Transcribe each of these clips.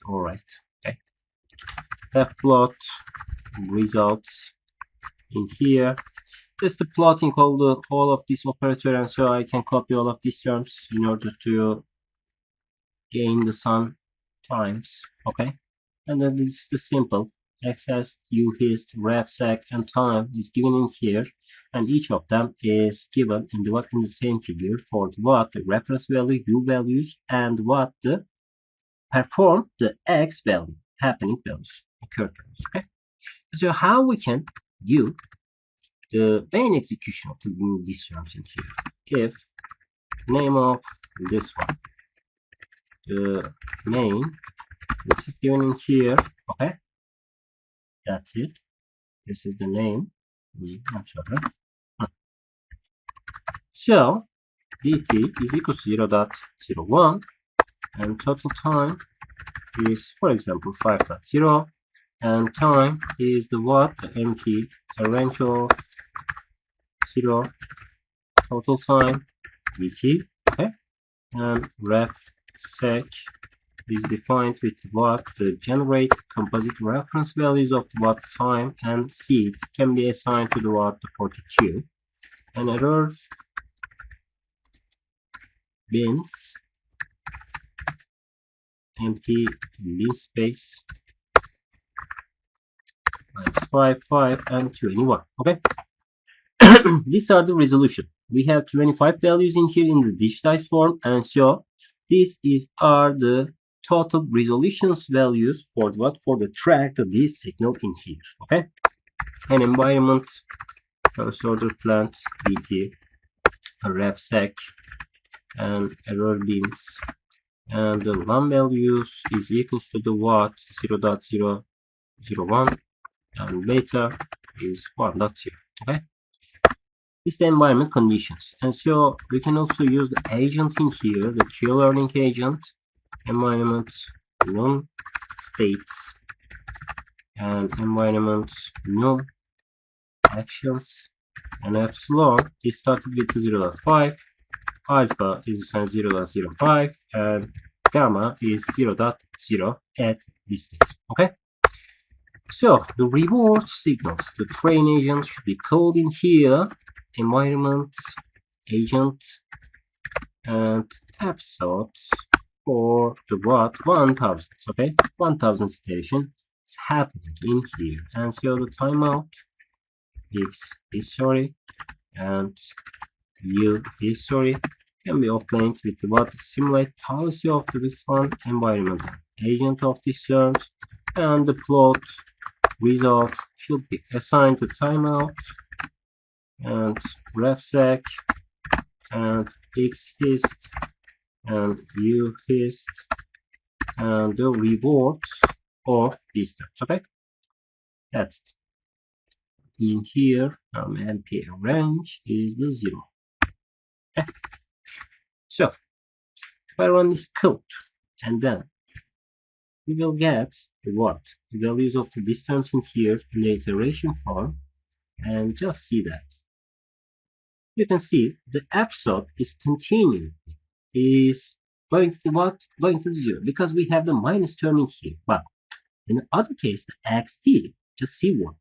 All right. Okay. Plot results in here. Just the plotting of all of this operator, and so I can copy all of these terms in order to gain the sum times. Okay, and then this is the simple access u hist ref sec and time is given in here, and each of them is given in the same figure for the reference value u values and what the perform the x value happening values occurred values. Okay, so how we can do the main execution of these terms in here. If name of this one, the main, which is given in here, okay, that's it. This is the name. I'm sorry. So dt is equal to 0.01, and total time is, for example, 5.0, and time is the what, the empty, a range of 0, total time dt, okay, and ref sec is defined with what, the generate composite reference values of the what time, and seed can be assigned to the what, the 42, and error bins empty bin space minus 5 and 21. Okay. These are the resolution. We have 25 values in here in the digitized form, and so these are the total resolutions values for what, for the track of this signal in here. Okay, an environment, first order plant dt, a ref sec, and error bins, and the one values is equals to the what, 0.001, and beta is 1.0. Okay, this is the environment conditions, and so we can also use the agent in here, the Q-learning agent, environment num states, and environment num actions, and epsilon is started with 0.5, alpha is assigned 0.05, and gamma is 0.0 at this stage. Okay, so the reward signals, the train agent should be called in here, environment agent, and episodes for the what, 1000. Okay, 1000 iteration is happening in here, and so the timeout is history and u history can be obtained with the what, simulate policy of this one, environment agent of these terms, and the plot results should be assigned to timeout and ref sec and x hist and u hist and the rewards of these terms. Okay, that's it. In here NP range is the 0. Okay, so if I run this code, and then we will get the what, the values of the distance in here in the iteration form, and just see that you can see the episode is continuing, is going to the what, going to the 0, because we have the minus term in here. But in the other case, the xt, just see what,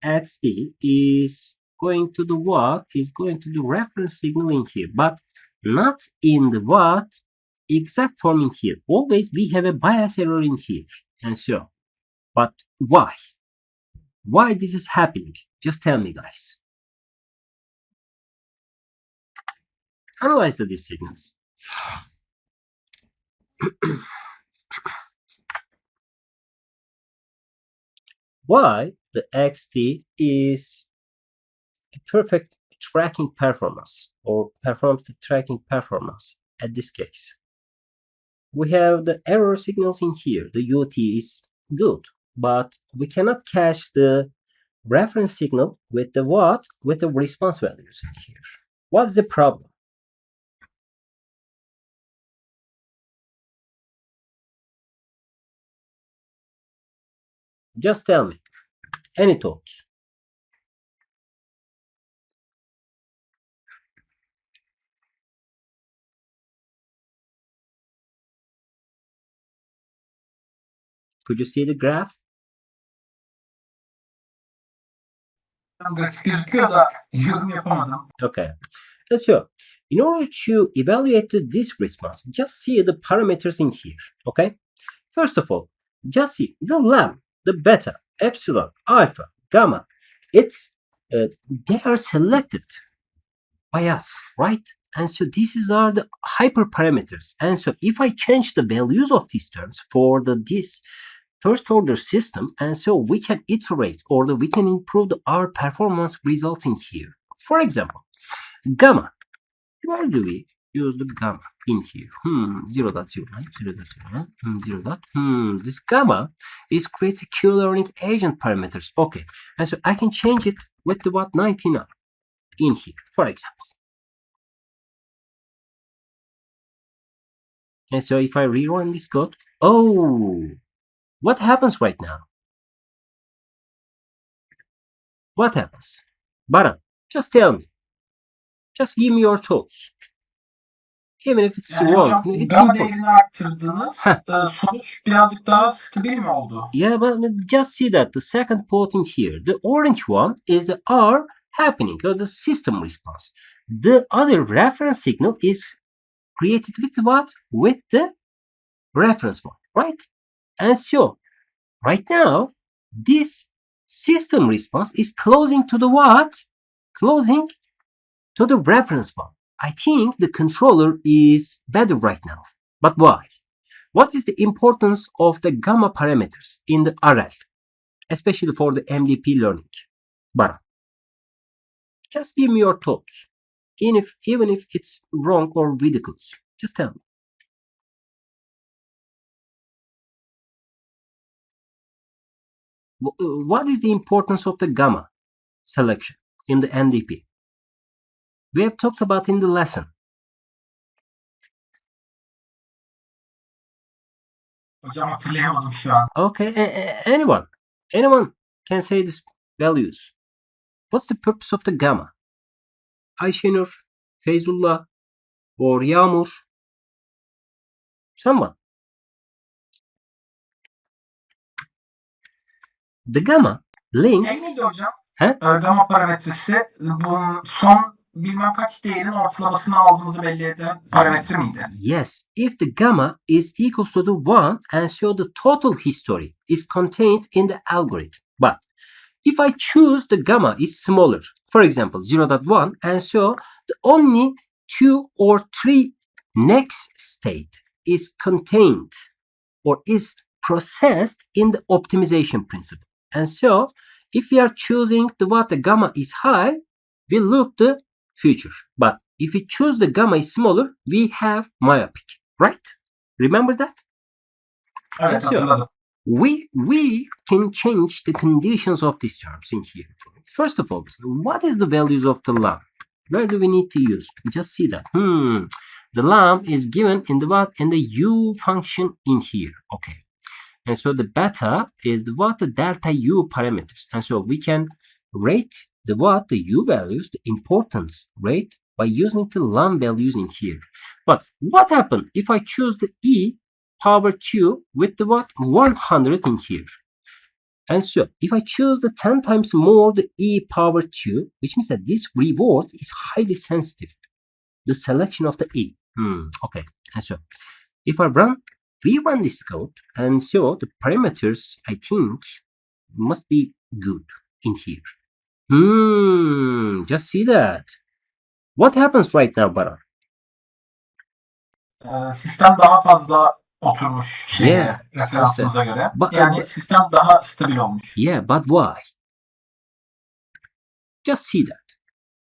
xt is going to the what, is going to the reference signal in here, but not in the what exact form in here. Always we have a bias error in here, and so, but why this is happening? Just tell me, guys. Analyze these signals. Why the xt is a perfect tracking performance, or performs the tracking performance at this case? We have the error signals in here. The ut is good, but we cannot catch the reference signal with the what, with the response values in here. What's the problem? Just tell me. Any thoughts? Could you see the graph? Grafik gözüküyor da yorum yapamadım. Okay. And so, in order to evaluate this response, just see the parameters in here. Okay. First of all, just see the lambda, the beta, epsilon, alpha, gamma. They are selected by us, right? And so these are the hyperparameters. And so if I change the values of these terms for this first order system, and so we can iterate or we can improve our performance resulting here. For example, gamma. Where do we use the gamma in here? 0.09, 0.09, 0. This gamma is creates a Q-learning agent parameters. Okay, and so I can change it with the 99 in here, for example. And so if I rerun this code, oh, what happens right now? What happens? Baran, just tell me. Just give me your thoughts. Even if it's Yani wrong, hocam, it's gamma important. değerini arttırdınız. Sonuç birazcık daha stabil mi oldu? Yeah, but just see that the second plotting here, the orange one is the R happening, or the system response. The other reference signal is created with what? With the reference one, right? And so, right now, this system response is closing to the what? Closing to the reference one. I think the controller is better right now. But why? What is the importance of the gamma parameters in the RL, especially for the MDP learning? But just give me your thoughts, even if it's wrong or ridiculous. Just tell me. What is the importance of the gamma selection in the NDP? We have talked about in the lesson. Hocam hatırlayamadım şu an. Okay, anyone can say these values. What's the purpose of the gamma? Ayşenur, Feyzullah, or Yağmur? Someone. The gamma links. Neydi hocam? He? Gamma parametresi bunun son bilmem kaç değerin ortalamasını aldığımızı belli eden parametre miydi? Yes, if the gamma is equals to the 1 and so the total history is contained in the algorithm. But if I choose the gamma is smaller, for example 0.1, and so the only 2 or 3 next state is contained or is processed in the optimization principle. And so if we are choosing the gamma is high, we look the future. But if we choose the gamma is smaller, we have myopic, right? Remember that? Evet, hatırladım. We can change the conditions of these terms in here. First of all, what is the values of the lam? Where do we need to use? Just see that. The lam is given in the u function in here. Okay. And so the beta is the delta u parameters. And so we can rate the u values, the importance rate by using the lam values in here. But what happens if I choose the e power 2 with the 100 in here? And so if I choose the 10 times more the e power 2, which means that this reward is highly sensitive, the selection of the e. Okay. And so if we run this code, and so the parameters I think must be good in here. Just see that. What happens right now, Baran? Sistem daha fazla oturmuş referansımıza göre. Yani sistem daha stabil olmuş. Yeah, but why? Just see that.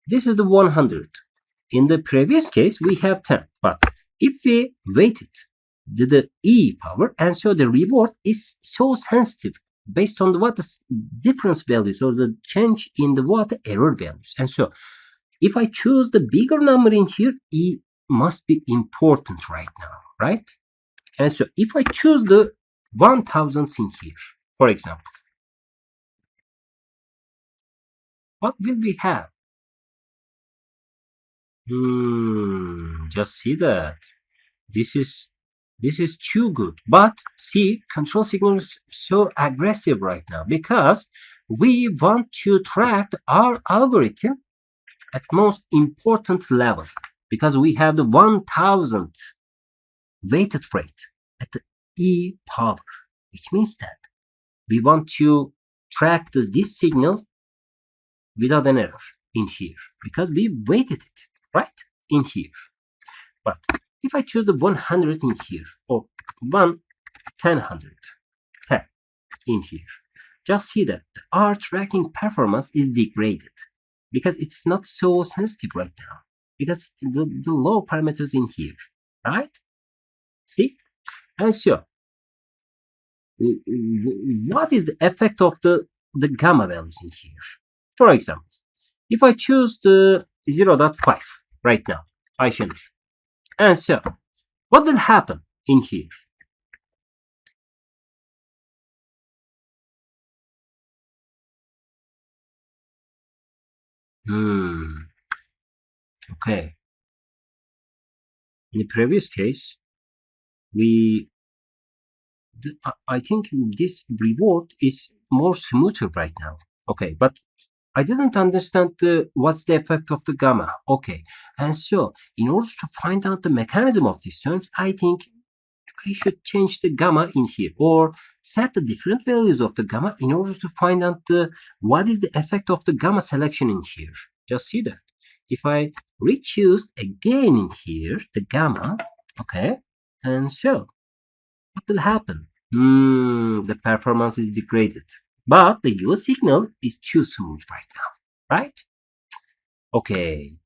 This is the 100. In the previous case, we have 10. But if we weighted the e power, and so the reward is so sensitive based on the difference values or the change in the error values. And so if I choose the bigger number in here, e must be important right now, right? And so if I choose the 1000 in here, for example, what will we have? Just see that. This is This is too good. But see, control signal is so aggressive right now because we want to track our algorithm at most important level because we have the 1000th weighted rate at the E power, which means that we want to track this signal without an error in here because we weighted it, right? In here. But if I choose the 100 in here or 1 10 10 in here, just see that our tracking performance is degraded because it's not so sensitive right now because the low parameters in here, right? See? And so, what is the effect of the gamma values in here? For example, if I choose the 0.5 right now, Ayşenur, and so, what will happen in here? Okay. In the previous case, I think this reward is more smoother right now. Okay, but I didn't understand what's the effect of the gamma. Okay, and so in order to find out the mechanism of these terms, I think I should change the gamma in here or set the different values of the gamma in order to find out what is the effect of the gamma selection in here. Just see that. If I re-choose again in here the gamma, okay, and so what will happen? The performance is degraded. But the U signal is too smooth right now, right? Okay.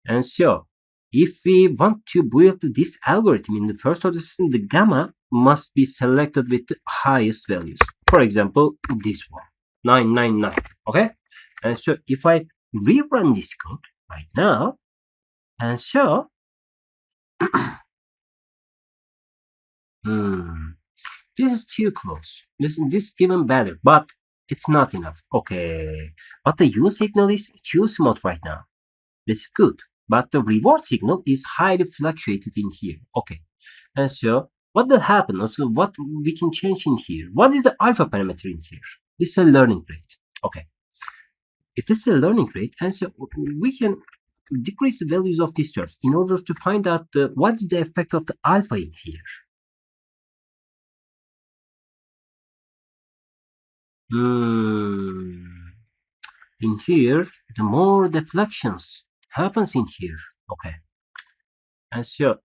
And so, if we want to build this algorithm in the first order system, the gamma must be selected with the highest values. For example, this one, 999. Okay? And so, if I rerun this code right now, and so, this is too close. This is even better, but it's not enough. Okay. But the U signal is too smooth right now. This is good. But the reward signal is highly fluctuated in here. Okay. And so what will happen? Also, what we can change in here? What is the alpha parameter in here? This is a learning rate. Okay. If this is a learning rate, and so we can decrease the values of these terms in order to find out what's the effect of the alpha in here. In here, the more deflections happens in here. Okay. And so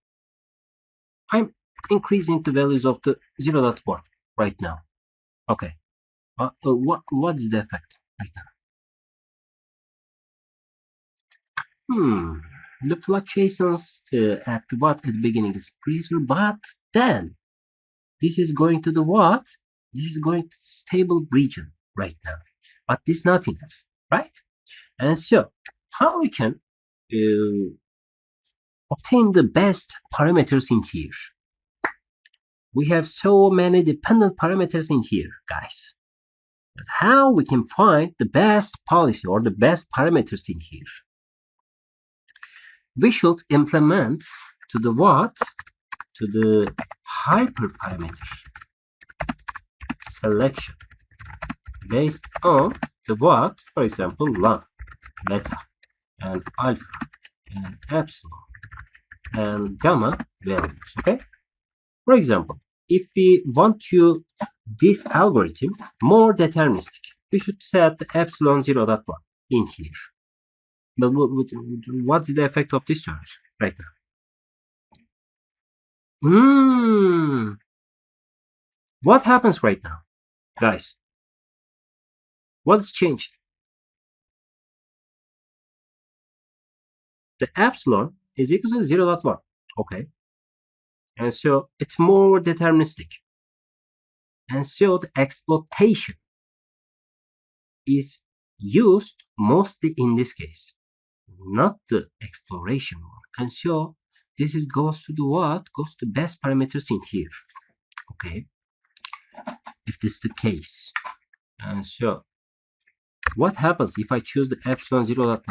I'm increasing the values of the 0.1 right now. Okay. What's the effect right now? The fluctuations at the beginning is greater, but then this is going to the what? This is going to stable region right now. But this is not enough, right? And so, how we can obtain the best parameters in here? We have so many dependent parameters in here, guys. But how we can find the best policy or the best parameters in here? We should implement to the what? To the hyperparameter selection based on the what? For example, lambda, beta, and alpha, and epsilon, and gamma values. Okay. For example, if we want to this algorithm more deterministic, we should set the epsilon 0.1 in here. But what's the effect of this terms right now? What happens right now, guys? What's changed? The epsilon is equal to 0.1. Okay. And so it's more deterministic. And so the exploitation is used mostly in this case, not the exploration one. And so this goes to the what? Goes to the best parameters in here. Okay. If this is the case. And so what happens if I choose the epsilon 0.9?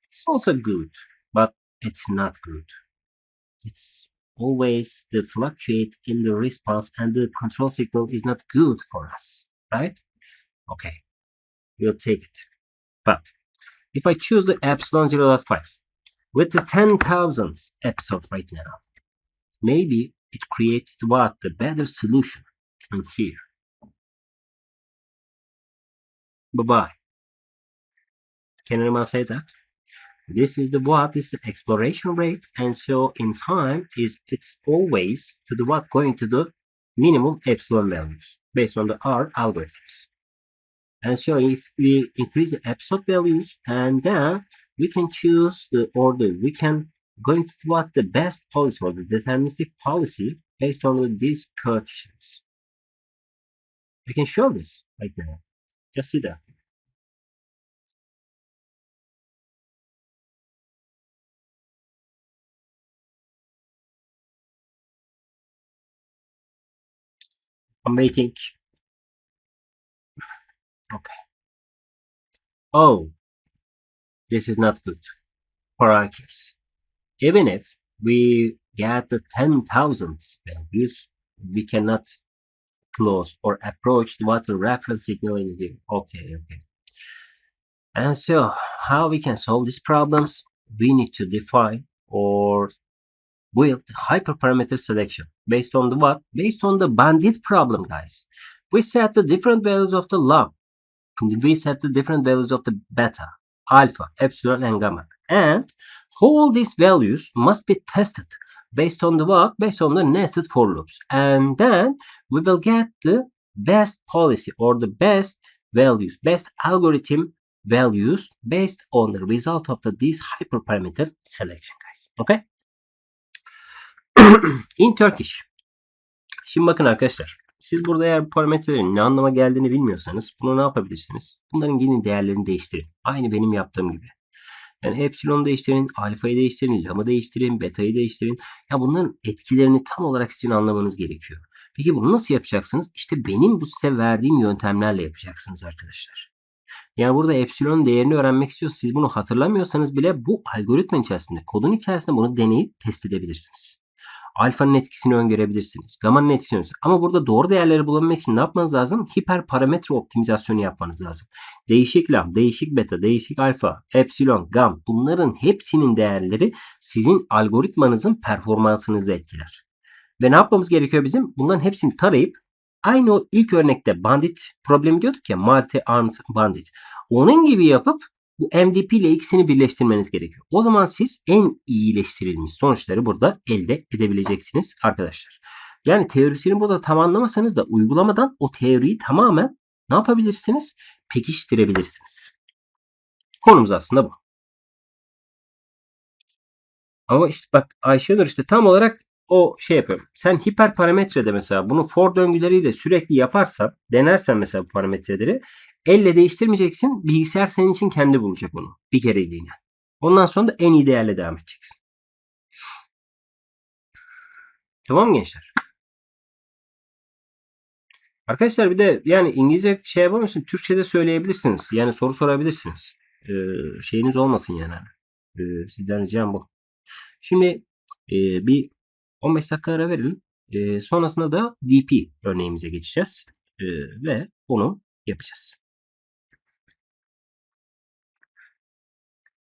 It's also good, but it's not good. It's always the fluctuate in the response and the control signal is not good for us, right? Okay, we'll take it. But if I choose the epsilon 0.5 with the 10,000th episode right now, maybe it creates the better solution in here. Bye-bye. Can anyone say that? This is the exploration rate, and so in time it's always to the going to the minimum epsilon values based on the R algorithms. And so if we increase the episode values, and then we can choose the order, we can going to the best policy or the deterministic policy based on these coefficients. I can show this right now. Just see that. I'm waiting. Okay. Oh, this is not good for our case. Even if we get the 10,000th values, we cannot close or approach the reference signal in here. Okay. And so how we can solve these problems? We need to define or build hyperparameter selection based on the what? Based on the bandit problem, guys. We set the different values of the log. We set the different values of the beta, alpha, epsilon, and gamma. And all these values must be tested based on the what? Based on the nested for loops. And then we will get the best policy or the best values, best algorithm values based on the result of this hyperparameter selection, guys. Okay? In Turkish. Şimdi bakın arkadaşlar. Siz burada eğer bu parametrelerin ne anlama geldiğini bilmiyorsanız bunu ne yapabilirsiniz? Bunların yine değerlerini değiştirin. Aynı benim yaptığım gibi. Yani epsilonu değiştirin, alfayı değiştirin, lambda değiştirin, beta'yı değiştirin. Ya bunların etkilerini tam olarak sizin anlamanız gerekiyor. Peki bunu nasıl yapacaksınız? İşte benim bu size verdiğim yöntemlerle yapacaksınız arkadaşlar. Yani burada epsilon değerini öğrenmek istiyorsanız siz bunu hatırlamıyorsanız bile bu algoritma içerisinde, kodun içerisinde bunu deneyip test edebilirsiniz. Alfanın etkisini öngörebilirsiniz. Gamma'nın etkisini öngörebilirsiniz. Ama burada doğru değerleri bulabilmek için ne yapmanız lazım? Hiperparametre optimizasyonu yapmanız lazım. Değişik lam, değişik beta, değişik alfa, epsilon, gam bunların hepsinin değerleri sizin algoritmanızın performansınızı etkiler. Ve ne yapmamız gerekiyor bizim? Bunların hepsini tarayıp aynı o ilk örnekte bandit problemi diyorduk ya, multi-armed bandit. Onun gibi yapıp bu MDP ile ikisini birleştirmeniz gerekiyor. O zaman siz en iyileştirilmiş sonuçları burada elde edebileceksiniz arkadaşlar. Yani teorisini burada tam anlamasanız da uygulamadan o teoriyi tamamen ne yapabilirsiniz? Pekiştirebilirsiniz. Konumuz aslında bu. Ama işte bak Ayşenur işte tam olarak o şey yapıyorum. Sen hiperparametrede mesela bunu for döngüleriyle sürekli yaparsan, denersen mesela bu parametreleri elle değiştirmeyeceksin. Bilgisayar senin için kendi bulacak onu bir kereliğine. Ondan sonra da en iyi değerle devam edeceksin. Tamam mı gençler? Arkadaşlar bir de yani İngilizce şey yapamıyorsun. Türkçe'de söyleyebilirsiniz. Yani soru sorabilirsiniz. Şeyiniz olmasın yani. Sizden ricam bu. Şimdi bir 15 dakika ara verelim. Sonrasında da DP örneğimize geçeceğiz. Ve bunu yapacağız.